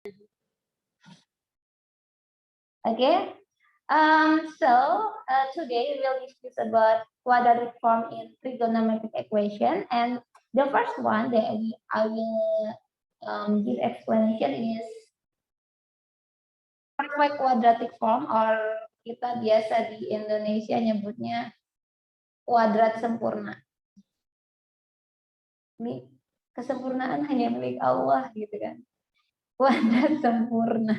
Okay. Today we will discuss about quadratic form in trigonometric equation, and the first one that I will give explanation is perfect quadratic form, or kita biasa di Indonesia nyebutnya kuadrat sempurna. Ini kesempurnaan hanya milik Allah gitu kan. Kuadrat sempurna.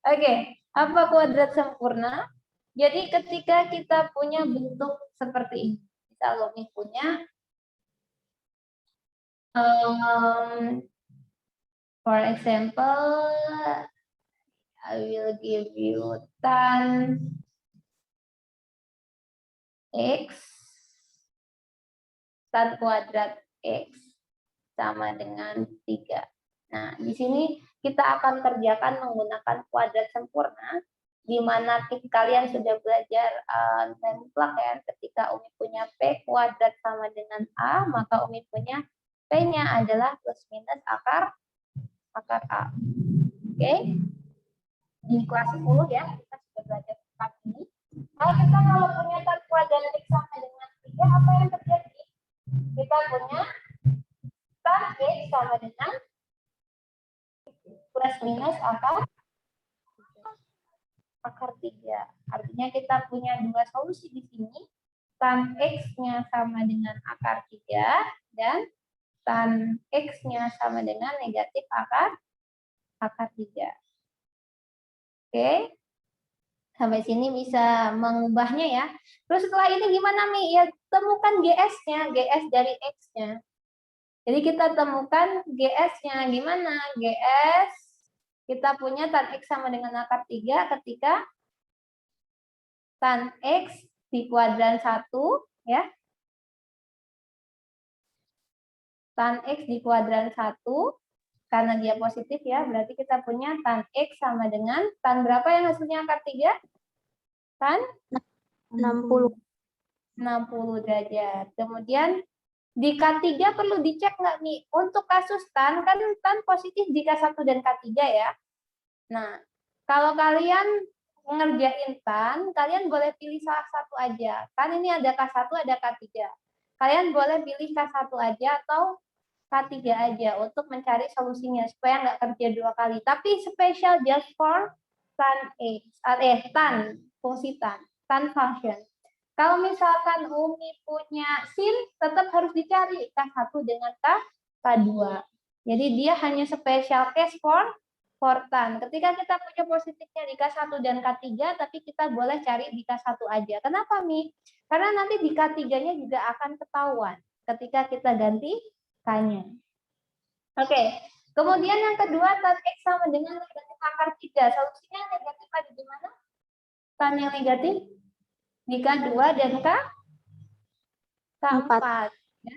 Oke, apa kuadrat sempurna? Jadi ketika kita punya bentuk seperti ini, misal Umi punya, for example, I will give you tan x, tan kuadrat x sama dengan 3. Nah, di sini kita akan kerjakan menggunakan kuadrat sempurna, di mana kalian sudah belajar template ya. Ketika Umi punya P kuadrat sama dengan A, maka Umi punya P-nya adalah plus minus akar A. Oke? Di kelas 10 ya, kita sudah belajar tentang ini. Kalau kita punya tan kuadrat X sama dengan 3, apa yang terjadi? Kita punya tan X sama dengan plus minus akar 3. Artinya kita punya dua solusi di sini. Tan X-nya sama dengan akar 3 dan tan X-nya sama dengan negatif akar 3. Oke. Sampai sini bisa mengubahnya ya. Terus setelah ini gimana Mi? Ya temukan GS-nya, GS dari X-nya. Jadi kita temukan GS-nya. Gimana? GS kita punya tan X sama dengan akar 3 ketika tan X di kuadran 1 ya. Tan X di kuadran 1 karena dia positif ya, berarti kita punya tan X sama dengan tan berapa yang hasilnya akar 3? Tan 60 derajat. Kemudian di K3 perlu dicek nggak nih? Untuk kasus tan, kan tan positif di K1 dan K3 ya. Nah, kalau kalian ngerjain tan, kalian boleh pilih salah satu aja. Kan ini ada K1, ada K3. Kalian boleh pilih K1 aja atau K3 aja untuk mencari solusinya supaya nggak kerja dua kali. Tapi special just for tan X, tan, fungsi tan function. Kalau misalkan Umi punya sin, tetap harus dicari K1 dengan K2. Jadi dia hanya special case for tan. Ketika kita punya positifnya di K1 dan K3, tapi kita boleh cari di K1 aja. Kenapa, Mi? Karena nanti di K3-nya juga akan ketahuan ketika kita ganti K-nya. Oke. Kemudian yang kedua, tan X sama dengan negatif akar 3. Solusinya negatif ada di mana? Tan yang negatif? Di K2 dan K4. Ya.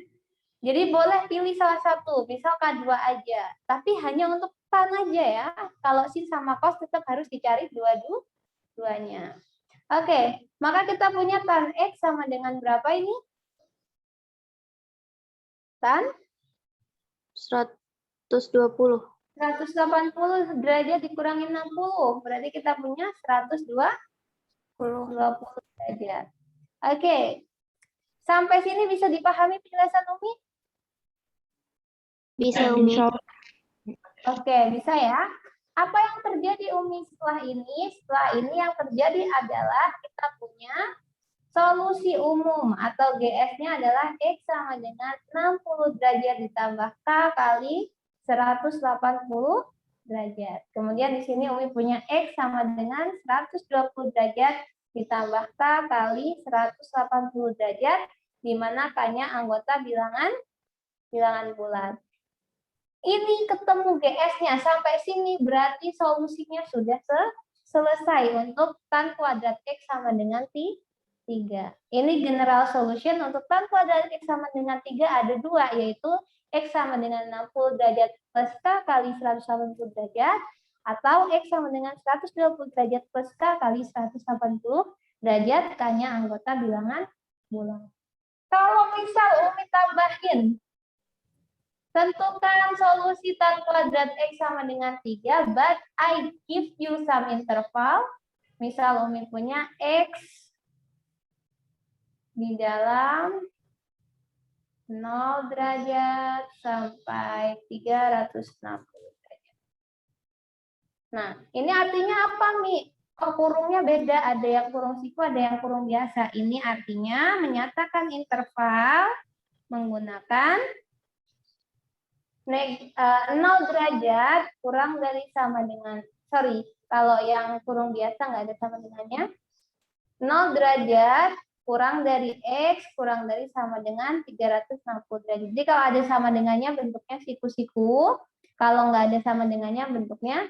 Jadi boleh pilih salah satu, misal K2 aja. Tapi hanya untuk tan aja ya. Kalau sin sama cos tetap harus dicari dua-duanya. Oke, maka kita punya tan X sama dengan berapa ini? Tan? 120. 180 derajat dikurangi 60. Berarti kita punya 120 derajat. Oke. Sampai sini bisa dipahami penjelasan Umi? Bisa Umi. Oke, bisa ya. Apa yang terjadi Umi setelah ini? Setelah ini yang terjadi adalah kita punya solusi umum atau GS-nya adalah X sama dengan 60 derajat ditambah K kali 180 derajat. Kemudian di sini Umi punya X sama dengan 120 derajat ditambah K kali 180 derajat, di mana K-nya anggota bilangan bulat. Ini ketemu GS-nya sampai sini berarti solusinya sudah selesai untuk tan kuadrat X sama dengan 3. Ini general solution untuk tan kuadrat X sama dengan 3 ada 2, yaitu X sama dengan 60 derajat plus K kali 180 derajat, atau X sama dengan 120 derajat plus K kali 180 derajat, K-nya anggota bilangan bulat. Kalau misal Umi tambahin Tentukan solusi tan kuadrat X sama dengan 3, but I give you some interval. Misal Umi punya X di dalam 0 derajat sampai 360 derajat. Nah, ini artinya apa, Mi? Oh, kurungnya beda, ada yang kurung siku, ada yang kurung biasa. Ini artinya menyatakan interval menggunakan 0 derajat kurang dari sama dengan, kalau yang kurung biasa nggak ada sama dengannya. 0 derajat kurang dari X kurang dari sama dengan 360 derajat. Jadi kalau ada sama dengannya bentuknya siku-siku, kalau nggak ada sama dengannya bentuknya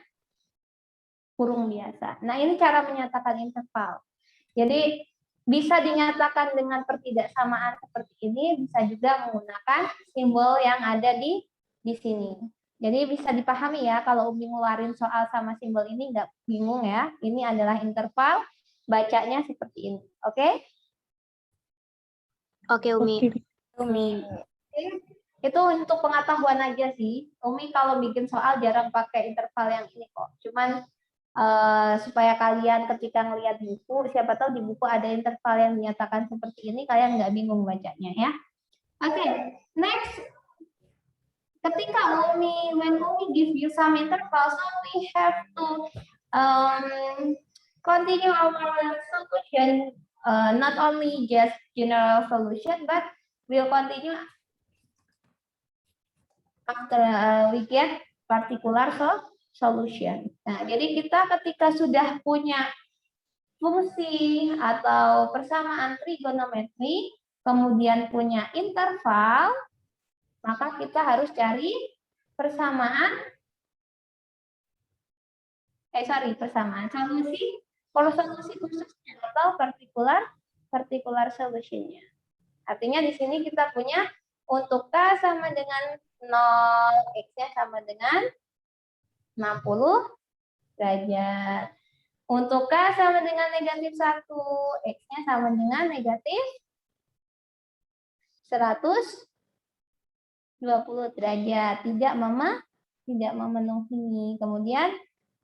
kurung biasa. Nah, ini cara menyatakan interval. Jadi bisa dinyatakan dengan pertidaksamaan seperti ini, bisa juga menggunakan simbol yang ada di sini. Jadi bisa dipahami ya, kalau Umi ngeluarin soal sama simbol ini nggak bingung ya. Ini adalah interval, bacanya seperti ini. Oke? Oke, Umi. Umi. Itu untuk pengetahuan aja sih. Umi kalau bikin soal jarang pakai interval yang ini kok. Cuman supaya kalian ketika ngelihat buku, siapa tahu di buku ada interval yang dinyatakan seperti ini, kalian nggak bingung bacanya ya. Oke, next. Ketika when Umi give you some interval, so we have to continue our solution, not only just general solution, but we'll continue after we get particular solution. Nah, jadi kita ketika sudah punya fungsi atau persamaan trigonometri, kemudian punya interval, maka kita harus cari persamaan solusi, kalau solusi khususnya atau particular solutionnya. Artinya di sini kita punya untuk K sama dengan 0, X-nya sama dengan 60 derajat. Untuk K sama dengan negatif 1, X-nya sama dengan negatif 120 derajat. Tidak memenuhi. Kemudian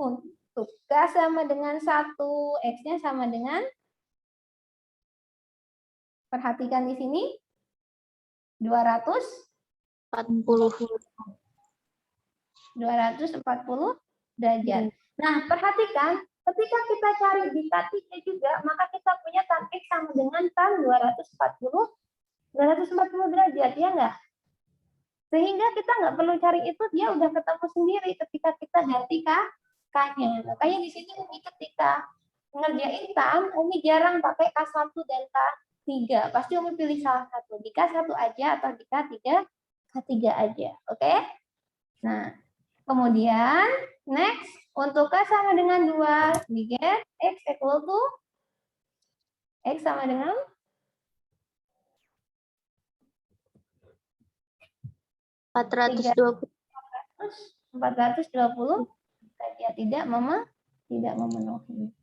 untuk K sama dengan 1, X-nya sama dengan, perhatikan di sini, 240 derajat. Nah, perhatikan, ketika kita cari di K3 juga, maka kita punya tan X sama dengan tan 240 derajat, ya enggak? Sehingga kita nggak perlu cari itu, dia udah ketemu sendiri ketika kita ganti K-nya. Makanya di sini Umi ketika ngerjain tan, Umi jarang pakai K1 dan K3. Pasti Umi pilih salah satu. Di K1 aja atau di K3 aja. Oke? Nah, kemudian next, untuk K sama dengan 2, we get X equal to, X sama dengan 420. 420 saja, tidak memenuhi.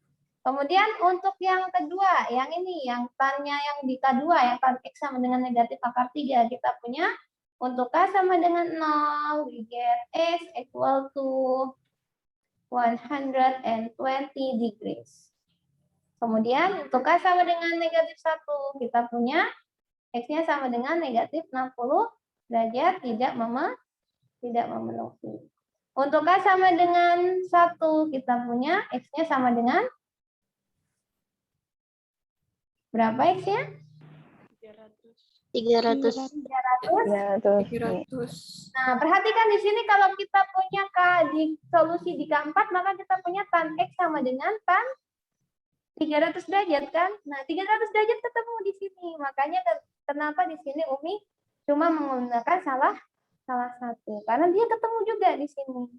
Kemudian untuk yang kedua, yang ini, yang tannya yang di K2, yang tan X sama dengan negatif akar 3, kita punya untuk K sama dengan 0, we get X equal to 120 degrees. Kemudian untuk K sama dengan negatif 1, kita punya X-nya sama dengan negatif 60 derajat, tidak memenuhi. Untuk K sama dengan 1, kita punya X-nya sama dengan berapa X-nya? 300. Nah, perhatikan di sini kalau kita punya K di solusi di K4, maka kita punya tan X sama dengan tan 300 derajat kan? Nah, 300 derajat ketemu di sini. Makanya kenapa di sini Umi cuma menggunakan salah satu. Karena dia ketemu juga di sini.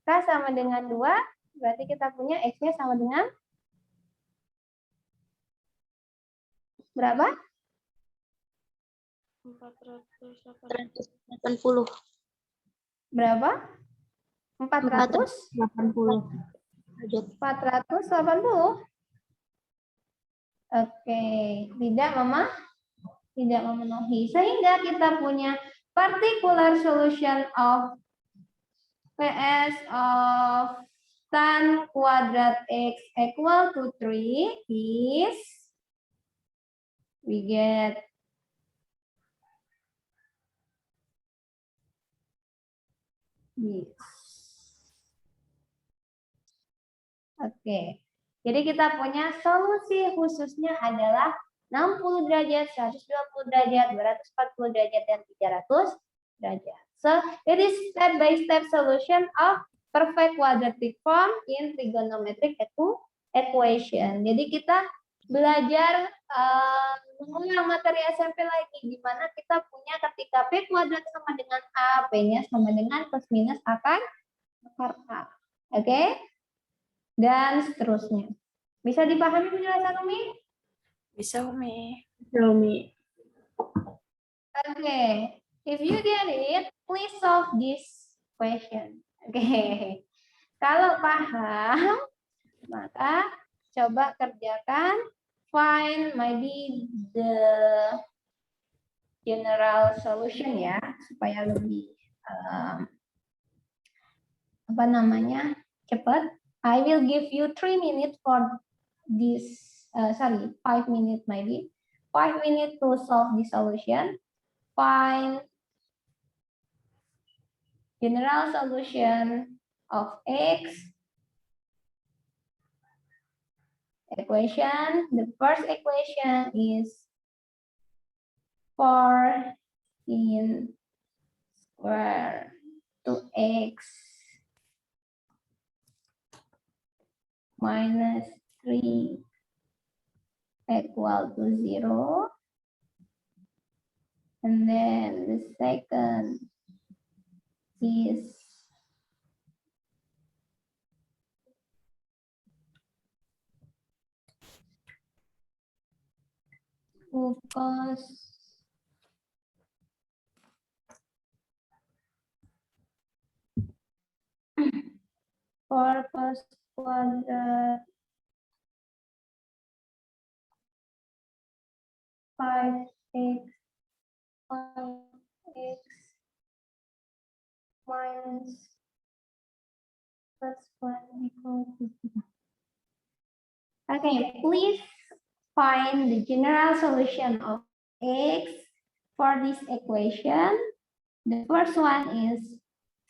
K sama dengan 2, berarti kita punya X-nya sama dengan berapa? 480. Berapa? 480. 480. Oke, tidak memenuhi. Sehingga kita punya particular solution of PS of tan kuadrat X equal to 3 is, we get this. Oke. Jadi kita punya solusi khususnya adalah 60 derajat, 120 derajat, 240 derajat, dan 300 derajat. So, it is step-by-step solution of perfect quadratic form in trigonometric equation. Jadi kita belajar mengulang materi SMP lagi, di mana kita punya ketika P kuadrat sama dengan A, P-nya sama dengan plus minus akar A. Oke? Dan seterusnya. Bisa dipahami penjelasan Umi? Bisa, Umi. Okay. If you get it, please solve this question. Okay. Kalau paham, maka coba kerjakan. Find maybe the general solution ya, supaya lebih cepat. I will give you 3 minutes for this. 5 minutes maybe. 5 minutes to solve the solution. Find general solution of X equation. The first equation is 14 square 2x minus 3 equal to 0. And then the second is cos 4 cos kuadrat 5x 5x minus plus 1 equal to 0. Okay, please find the general solution of X for this equation. The first one is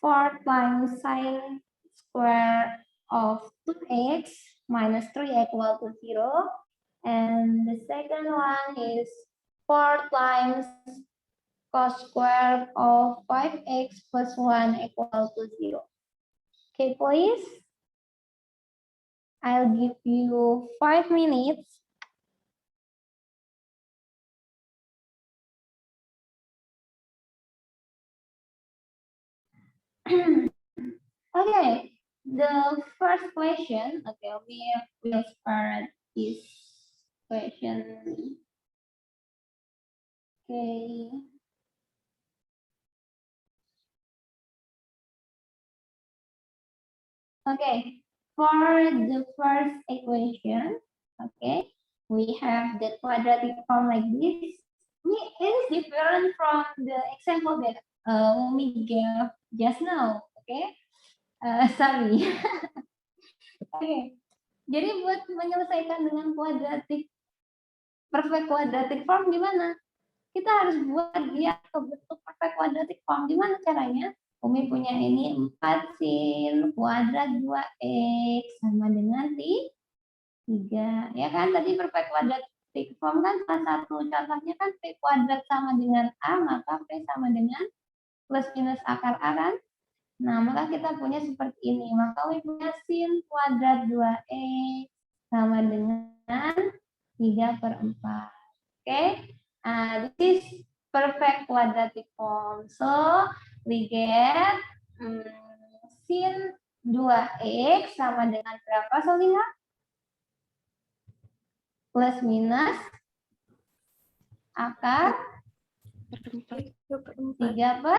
4 times sine square of 2x minus 3 equal to 0. And the second one is 4 times cos square of 5x plus 1 equal to 0. Okay, please. I'll give you 5 minutes. Okay, the first question, okay, we will start this question. Okay. Okay, for the first equation, okay, we have the quadratic form like this. It is different from the example that we gave just now, okay? Sorry. Okay, jadi buat menyelesaikan dengan perfect quadratic form gimana? Kita harus buat dia ke bentuk perfect quadratic form. Gimana caranya? Umi punya ini 4 sin kuadrat 2x sama dengan 3. Ya kan, tadi perfect quadratic form kan salah satu contohnya kan P kuadrat sama dengan A, maka P sama dengan plus minus akar A kan? Nah, maka kita punya seperti ini. Maka Umi punya sin kuadrat 2x sama dengan 3/4. Oke? This is perfect quadratic form. So, we get sin 2x sama dengan berapa, Solina? Plus minus akar 3/4.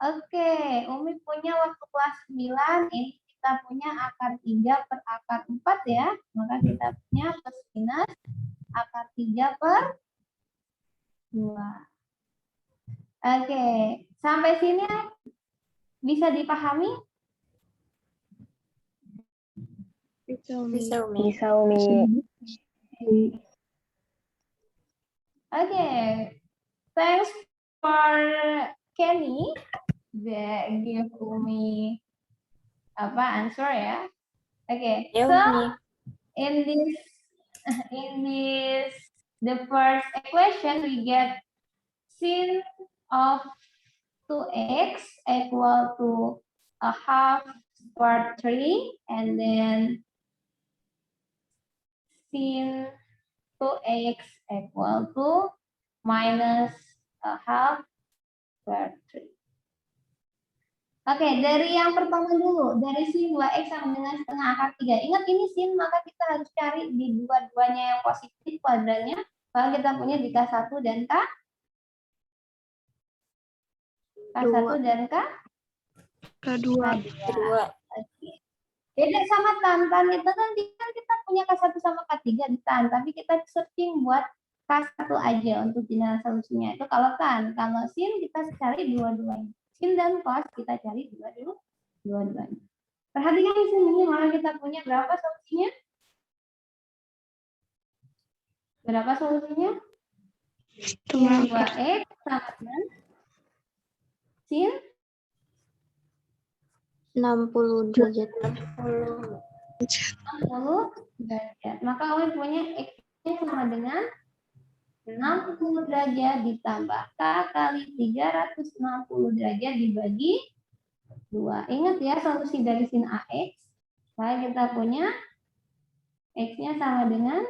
Oke, Umi punya waktu kelas 9, ini kita punya akar 3 per akar 4 ya. Maka kita punya plus minus akar 3/4. 2. Oke, sampai sini bisa dipahami? Bisa, Umi. Bisa, Umi. Okay, thanks for Kenny that give me answer ya. Okay, Ya, so Umi. in this the first equation we get sin of 2x equal to a half square 3 and then sin 2x equal to minus a half square 3. Oke, dari yang pertama dulu, dari sin 2x sama dengan setengah akar 3. Ingat ini sin, maka kita harus cari di dua-duanya yang positif kuadrannya. Kalau kita punya di K1 dan K1 dan K2. Kedua. Oke. Beda sama tan itu kan kita punya K1 sama K3 di tan, tapi kita searching buat K1 aja untuk general solusinya. Itu kalau tan, kalau sin kita cari dua-duanya. Sin dan cos kita cari dua-duanya. Perhatikan di sini, maka kita punya berapa solusinya? Berapa solusinya? Sin 2x sama dengan sin 60 derajat. 60 derajat. Maka kalian punya x-nya sama dengan 60 derajat ditambah K kali 360 derajat dibagi 2. Ingat ya solusi dari sin AX. Maka kita punya X-nya sama dengan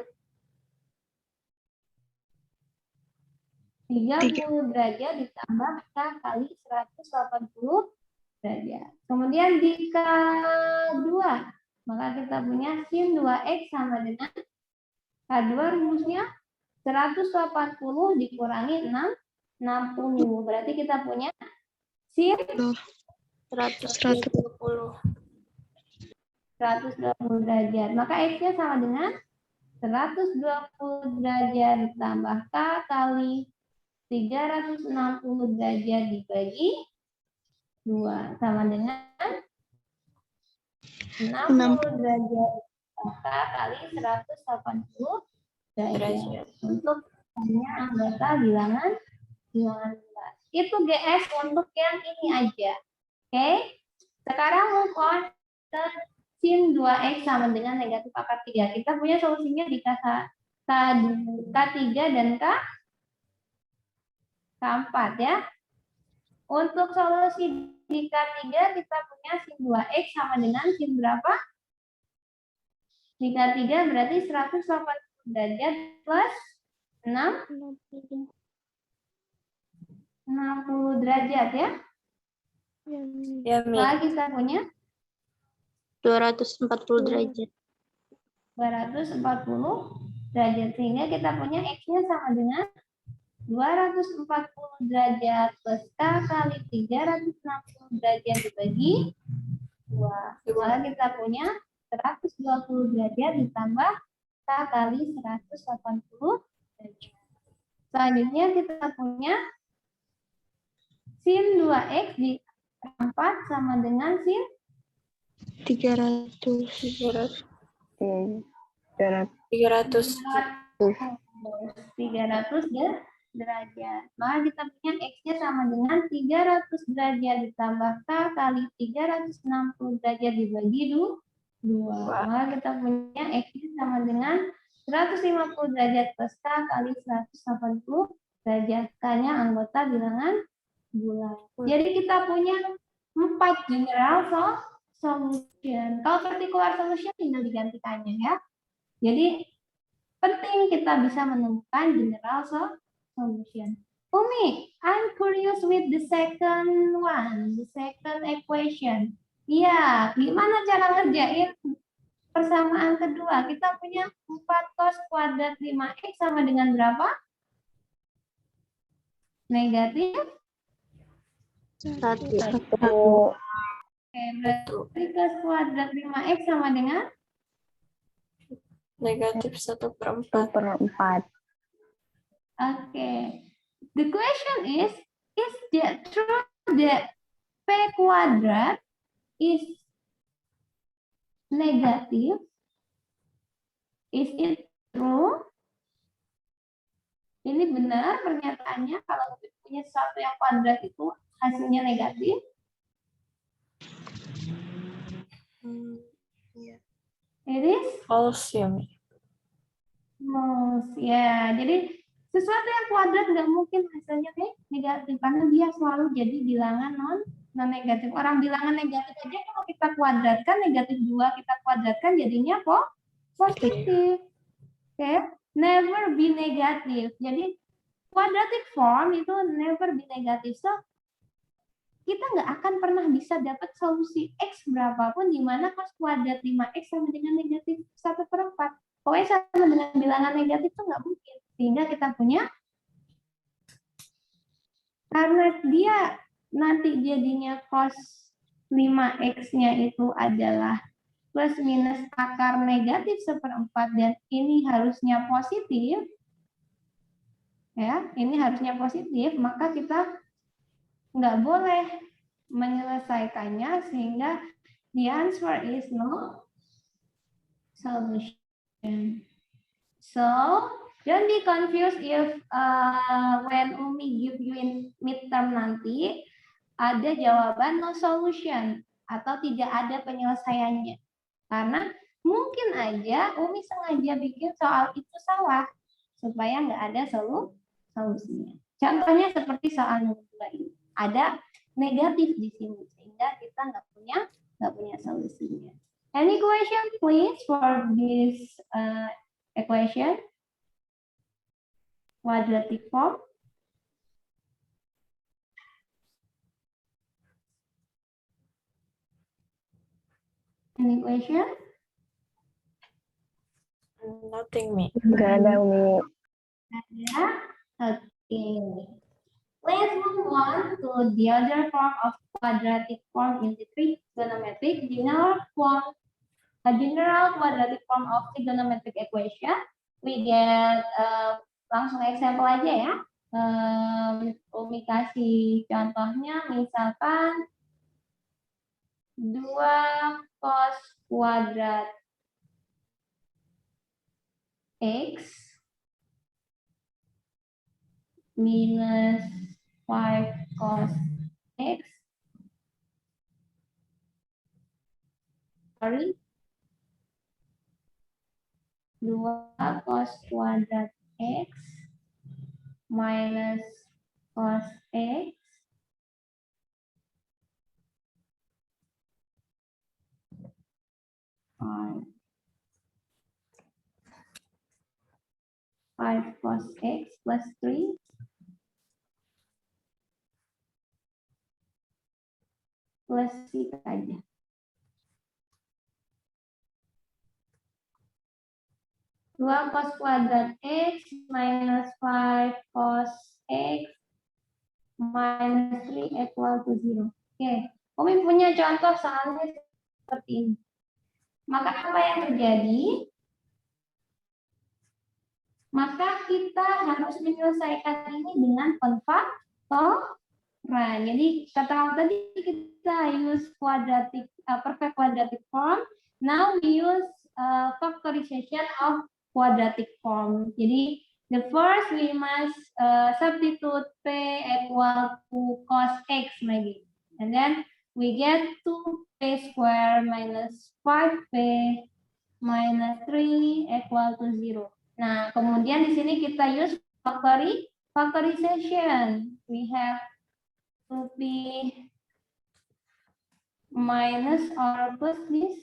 30 derajat ditambah K kali 180 derajat. Kemudian di K2, maka kita punya sin 2X sama dengan K2 rumusnya 180 dikurangi 60. Berarti kita punya sin 120. 120 derajat. Maka X-nya sama dengan 120 derajat ditambah K kali 360 derajat dibagi 2. Sama dengan 60 derajat K kali 180 derajat. Untuk hanya anggota bilangan 11. Itu GS untuk yang ini aja. Oke. Sekarang move on ke sin 2x sama dengan negatif akar 3. Kita punya solusinya di K3 dan K4 ya. Untuk solusi di K3 kita punya sin 2x sama dengan sin berapa? Di K3 berarti 180 derajat plus 60 derajat ya. Ya, Mi. Maka kita punya 240 derajat. 240 derajat. Sehingga kita punya X-nya sama dengan 240 derajat plus K kali 360 derajat dibagi 2. Maka kita punya 120 derajat ditambah K kali 180 derajat. Selanjutnya kita punya sin 2X di 4 sama dengan sin 300. 300. 300 derajat. Maka kita punya X-nya sama dengan 300 derajat ditambah K kali 360 derajat dibagi 2. Maka kita punya X-nya sama dengan 150 derajat plus K kali 180 derajat. K-nya anggota bilangan bulan. Jadi kita punya 4 general solution. Kalau particular solution tinggal digantikannya ya. Jadi penting kita bisa menemukan general solution. Umi, I'm curious with the second one, the second equation. Iya, gimana cara ngerjain persamaan kedua? Kita punya 4 cos kuadrat 5x sama dengan berapa? Negatif 1. Oke, berarti cos kuadrat 5x sama dengan Negatif 1/4. Oke. The question is that true that P kuadrat is negative? Is it true? Ini benar pernyataannya kalau punya sesuatu yang kuadrat itu hasilnya negatif? It is False ya, Mi. false. Ya, jadi sesuatu yang kuadrat nggak mungkin hasilnya negatif karena dia selalu jadi bilangan non negatif. Orang bilangan negatif aja kalau kita kuadratkan negatif 2 kita kuadratkan jadinya positif. Oke, never be negative. Jadi quadratic form itu never be negative. So kita nggak akan pernah bisa dapat solusi X berapapun di mana cos kuadrat 5X sama dengan negatif 1/4. Pokoknya sama dengan bilangan negatif itu nggak mungkin. Sehingga kita punya, karena dia nanti jadinya cos 5X-nya itu adalah plus minus akar negatif 1/4 dan ini harusnya positif. Ya, ini harusnya positif, maka kita nggak boleh menyelesaikannya sehingga the answer is no solution. So don't be confused if when Umi give you in midterm nanti ada jawaban no solution atau tidak ada penyelesaiannya, karena mungkin aja Umi sengaja bikin soal itu salah supaya nggak ada solusinya. Contohnya seperti soal nomor 2 ini. Ada negatif di sini sehingga kita nggak punya solusinya. Any question please for this equation? Quadratic form. Any question? Nothing, Mi. Nggak ada, Umi. Ada. Okay. Let's move on to the other form of quadratic form in the trigonometric general form. A general quadratic form of trigonometric equation. We get langsung example aja ya. Umi kasih contohnya, misalkan 2 cos kuadrat X minus 5 cos X. Sorry. 2 cos kuadrat X minus cos X on 5 cos X plus 3 plus itu aja. 2 cos kuadrat X minus 5 cos X minus 3 equal to 0. Oke, Umi punya contoh soalnya seperti ini. Maka apa yang terjadi? Maka kita harus menyelesaikan ini dengan penfaktoran. Jadi kata tadi kita use perfect quadratic form. Now we use factorization of quadratic form. Jadi the first we must substitute P equal to cos X maybe. And then we get 2P square minus 5P minus 3 equal to 0. Nah, kemudian di sini kita use factorization. We have 2P minus or plus this,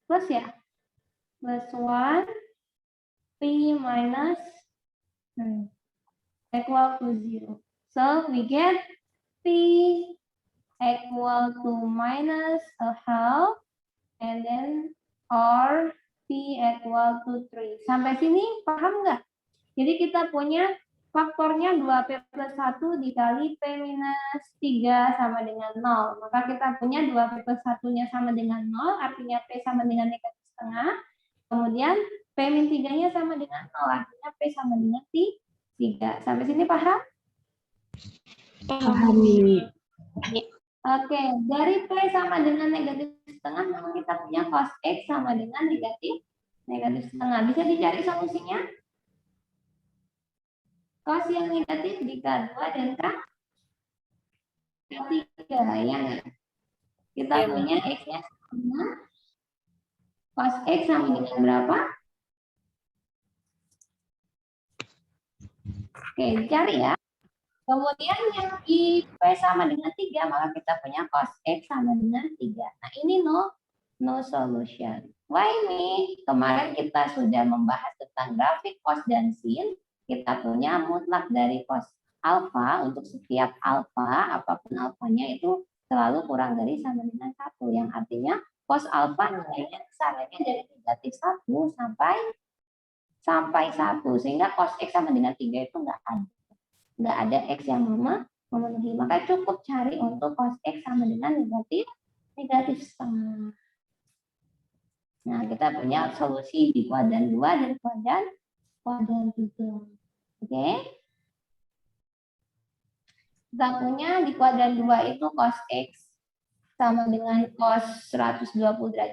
plus ya, plus 1, P minus equal to 0. So, we get P equal to minus a half, and then or P equal to 3. Sampai sini paham nggak? Jadi kita punya faktornya 2P plus 1 dikali P minus 3 sama dengan 0. Maka kita punya 2P plus 1-nya sama dengan 0, artinya P sama dengan negatif setengah. Kemudian P min 3-nya sama dengan 0, artinya P sama dengan 3. 3. Sampai sini paham? Paham. Oke, dari P sama dengan negatif setengah, maka kita punya cos X sama dengan negatif setengah. Bisa dicari solusinya? Cos yang negatif di K2 dan K3, ya nggak? Kita Iya, punya X-nya sama. Cos X sama dengan berapa? Oke, cari ya. Kemudian yang di P sama dengan 3, maka kita punya cos X sama dengan 3. Nah, ini no solution. Why me? Kemarin kita sudah membahas tentang grafik cos dan sin. Kita punya mutlak dari cos alfa untuk setiap alfa, apapun alfanya itu selalu kurang dari sama dengan 1. Yang artinya cos alfa nilainya kisarannya dari negatif 1 sampai 1. Sehingga cos X sama dengan 3 itu nggak ada X yang memenuhi. Maka cukup cari untuk cos X sama dengan negatif setengah. Nah, kita punya solusi di kuadran 2 dan kuadran 3. Oke. Kita punya di kuadran 2 itu cos X sama dengan cos 120 derajat